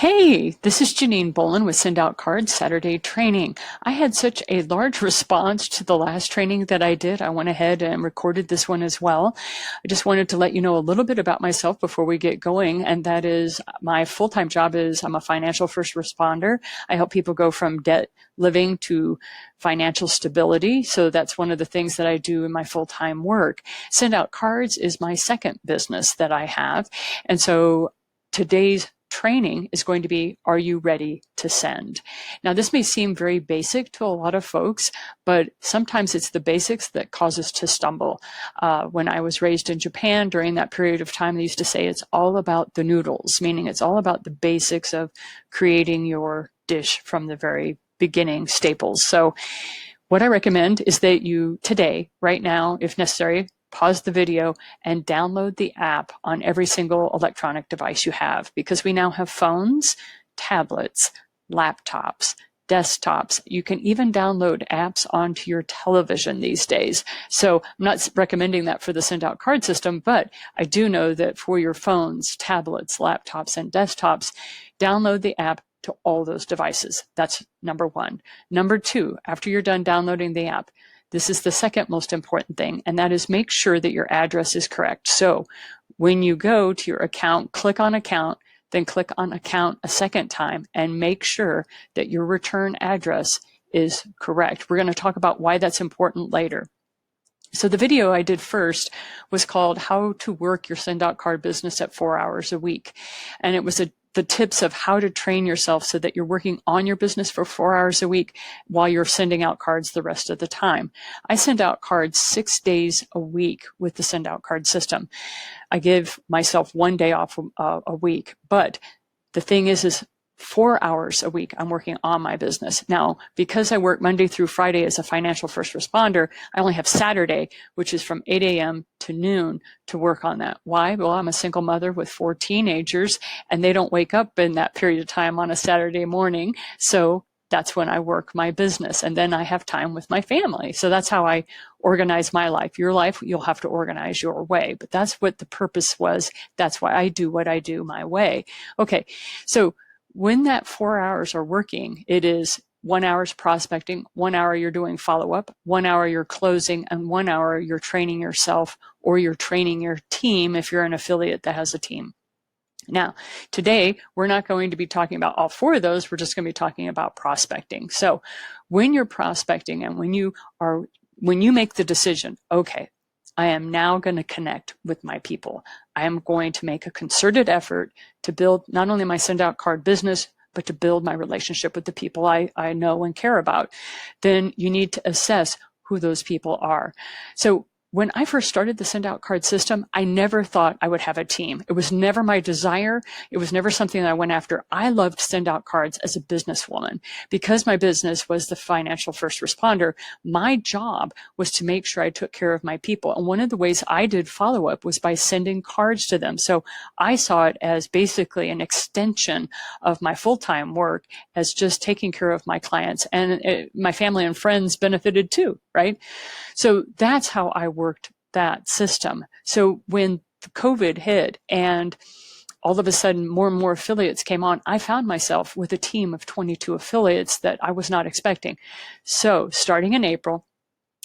Hey, this is Janine Bolin with Send Out Cards Saturday Training. I had such a large response to the last training that I did. I went ahead and recorded this one as well. I just wanted to let you know a little bit about myself before we get going, and that is my full-time job is I'm a financial first responder. I help people go from debt living to financial stability. So that's one of the things that I do in my full-time work. Send Out Cards is my second business that I have. And so today's training is going to be, are you ready to send? Now, this may seem very basic to a lot of folks, but sometimes it's the basics that cause us to stumble. When I was raised in Japan during that period of time, they used to say it's all about the noodles, meaning it's all about the basics of creating your dish from the very beginning, staples. So what I recommend is that you today, right now, if necessary, pause the video and download the app on every single electronic device you have, because we now have phones, tablets, laptops, desktops. You can even download apps onto your television these days. So I'm not recommending that for the Send Out Card system, but I do know that for your phones, tablets, laptops, and desktops, download the app to all those devices. That's number one. Number two, after you're done downloading the app, this is the second most important thing, and that is make sure that your address is correct. So when you go to your account, click on account, then click on account a second time and make sure that your return address is correct. We're going to talk about why that's important later. So the video I did first was called How to Work Your Send Out Card Business at 4 hours a week. And it was the tips of how to train yourself so that you're working on your business for 4 hours a week while you're sending out cards the rest of the time. I send out cards 6 days a week with the Send Out Card system. I give myself 1 day off a week, but the thing is 4 hours a week I'm working on my business. Now, because I work Monday through Friday as a financial first responder, I only have Saturday, which is from 8 a.m. to noon, to work on that. Why? Well, I'm a single mother with 4 teenagers, and they don't wake up in that period of time on a Saturday morning. So that's when I work my business, and then I have time with my family. So that's how I organize my life. Your life, you'll have to organize your way, but that's what the purpose was. That's why I do what I do my way. Okay, so when that 4 hours are working, it is 1 hour's prospecting, 1 hour you're doing follow-up, 1 hour you're closing, and 1 hour you're training yourself or you're training your team if you're an affiliate that has a team. Now, today, we're not going to be talking about all 4 of those. We're just going to be talking about prospecting. So when you're prospecting and when you make the decision, okay, I am now going to connect with my people. I am going to make a concerted effort to build not only my Send Out Card business, but to build my relationship with the people I know and care about. Then you need to assess who those people are. So when I first started the Send Out Card system, I never thought I would have a team. It was never my desire. It was never something that I went after. I loved Send Out Cards as a businesswoman. Because my business was the financial first responder, my job was to make sure I took care of my people. And one of the ways I did follow-up was by sending cards to them. So I saw it as basically an extension of my full-time work, as just taking care of my clients. And my family and friends benefited too, right? So that's how I worked that system. So when COVID hit and all of a sudden more and more affiliates came on, I found myself with a team of 22 affiliates that I was not expecting. So starting in April,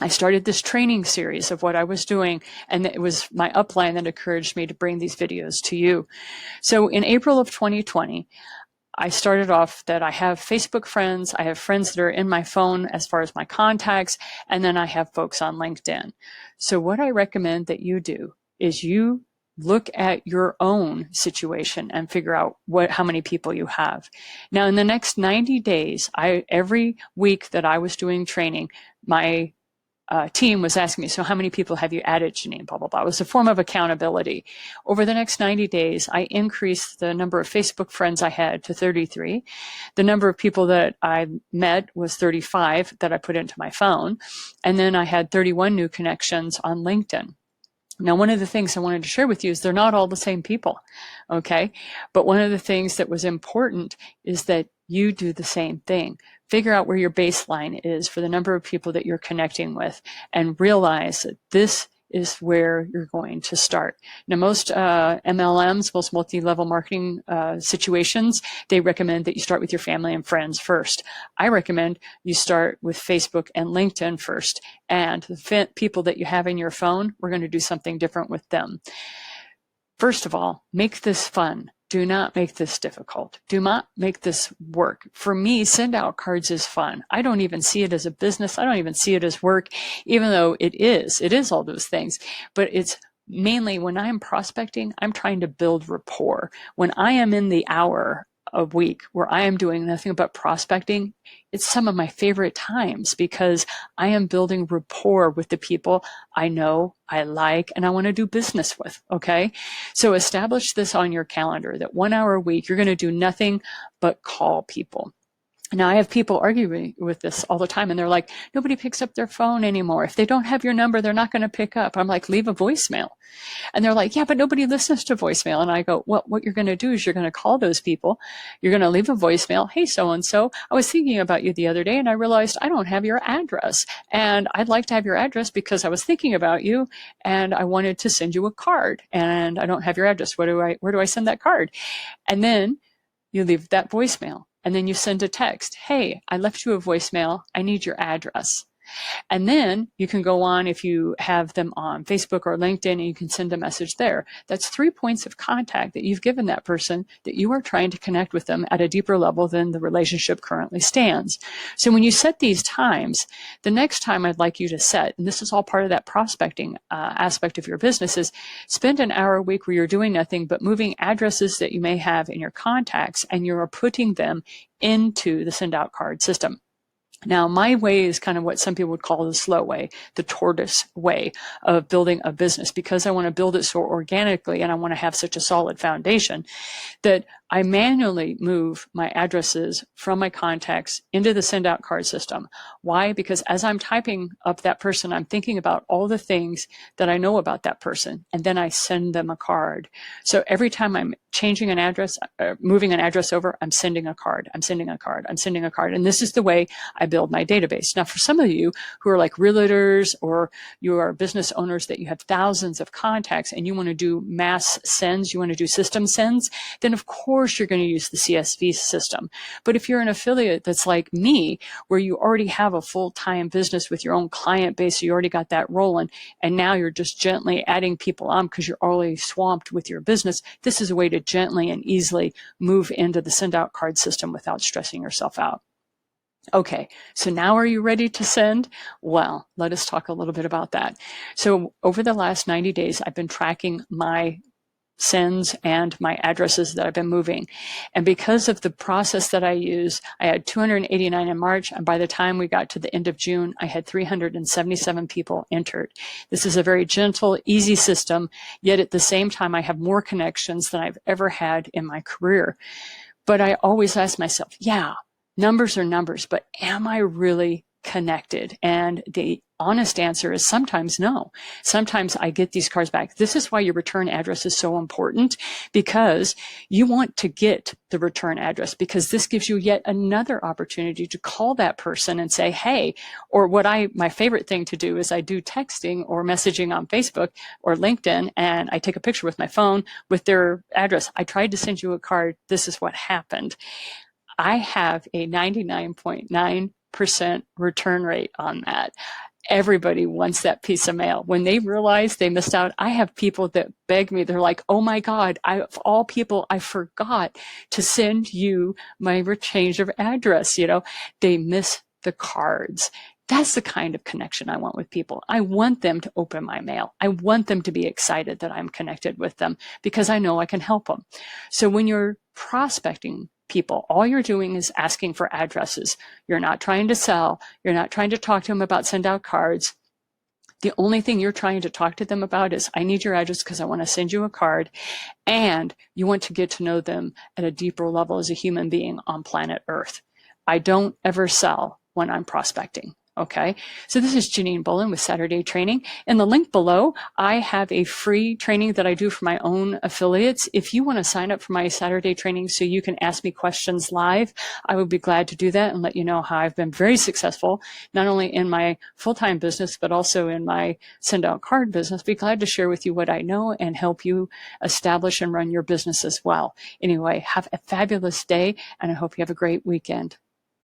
I started this training series of what I was doing, and it was my upline that encouraged me to bring these videos to you. So in April of 2020, I started off that I have Facebook friends, I have friends that are in my phone as far as my contacts, and then I have folks on LinkedIn. So what I recommend that you do is you look at your own situation and figure out how many people you have. Now, in the next 90 days, every week that I was doing training, my team was asking me, so how many people have you added, Janine, blah, blah, blah. It was a form of accountability. Over the next 90 days, I increased the number of Facebook friends I had to 33. The number of people that I met was 35 that I put into my phone. And then I had 31 new connections on LinkedIn. Now, one of the things I wanted to share with you is they're not all the same people, okay? But one of the things that was important is that you do the same thing. Figure out where your baseline is for the number of people that you're connecting with, and realize that this is where you're going to start. Now, most MLMs, most multi-level marketing situations, they recommend that you start with your family and friends first. I recommend you start with Facebook and LinkedIn first. And the people that you have in your phone, we're going to do something different with them. First of all, make this fun. Do not make this difficult. Do not make this work. For me, send out cards is fun. I don't even see it as a business. I don't even see it as work, even though it is. It is all those things. But it's mainly when I'm prospecting, I'm trying to build rapport. When I am in the hour a week where I am doing nothing but prospecting, it's some of my favorite times because I am building rapport with the people I know, I like, and I want to do business with. Okay. So establish this on your calendar that 1 hour a week, you're going to do nothing but call people. Now, I have people arguing with this all the time, and they're like, nobody picks up their phone anymore. If they don't have your number, they're not going to pick up. I'm like, leave a voicemail. And they're like, yeah, but nobody listens to voicemail. And I go, well, what you're going to do is you're going to call those people. You're going to leave a voicemail. Hey, so-and-so, I was thinking about you the other day, and I realized I don't have your address. And I'd like to have your address because I was thinking about you, and I wanted to send you a card. And I don't have your address. Where do I send that card? And then you leave that voicemail. And then you send a text. Hey, I left you a voicemail. I need your address. And then you can go on if you have them on Facebook or LinkedIn, and you can send a message there. That's 3 points of contact that you've given that person that you are trying to connect with them at a deeper level than the relationship currently stands. So when you set these times, the next time I'd like you to set, and this is all part of that prospecting aspect of your business, is spend an hour a week where you're doing nothing but moving addresses that you may have in your contacts, and you're putting them into the send out card system. Now, my way is kind of what some people would call the slow way, the tortoise way of building a business, because I want to build it so organically and I want to have such a solid foundation that I manually move my addresses from my contacts into the send out card system. Why? Because as I'm typing up that person, I'm thinking about all the things that I know about that person, and then I send them a card. So every time I'm changing an address, moving an address over, I'm sending a card, I'm sending a card, I'm sending a card. And this is the way I build my database. Now, for some of you who are like realtors or you are business owners that you have thousands of contacts and you want to do mass sends, you want to do system sends, then of course you're going to use the CSV system. But if you're an affiliate that's like me, where you already have a full-time business with your own client base, so you already got that rolling, and now you're just gently adding people on because you're already swamped with your business, this is a way to gently and easily move into the send out card system without stressing yourself out. Okay, so now are you ready to send? Well, let us talk a little bit about that. So over the last 90 days, I've been tracking my sends and my addresses that I've been moving. And because of the process that I use, I had 289 in March, and by the time we got to the end of June, I had 377 people entered. This is a very gentle, easy system, yet at the same time, I have more connections than I've ever had in my career. But I always ask myself, yeah, numbers are numbers, but am I really connected? And the honest answer is sometimes no. Sometimes I get these cards back. This is why your return address is so important, because you want to get the return address, because this gives you yet another opportunity to call that person and say, hey, or my favorite thing to do is I do texting or messaging on Facebook or LinkedIn, and I take a picture with my phone with their address. I tried to send you a card. This is what happened. I have a 99.9% return rate on that. Everybody wants that piece of mail. When they realize they missed out, I have people that beg me. They're like, oh my God, of all people, I forgot to send you my change of address. You know, they miss the cards. That's the kind of connection I want with people. I want them to open my mail. I want them to be excited that I'm connected with them because I know I can help them. So when you're prospecting people, all you're doing is asking for addresses. You're not trying to sell. You're not trying to talk to them about send out cards. The only thing you're trying to talk to them about is, I need your address because I want to send you a card, and you want to get to know them at a deeper level as a human being on planet Earth. I don't ever sell when I'm prospecting. Okay, so this is Janine Bolin with Saturday Training. In the link below, I have a free training that I do for my own affiliates. If you want to sign up for my Saturday training so you can ask me questions live, I would be glad to do that and let you know how I've been very successful, not only in my full-time business, but also in my send out card business. Be glad to share with you what I know and help you establish and run your business as well. Anyway, have a fabulous day, and I hope you have a great weekend.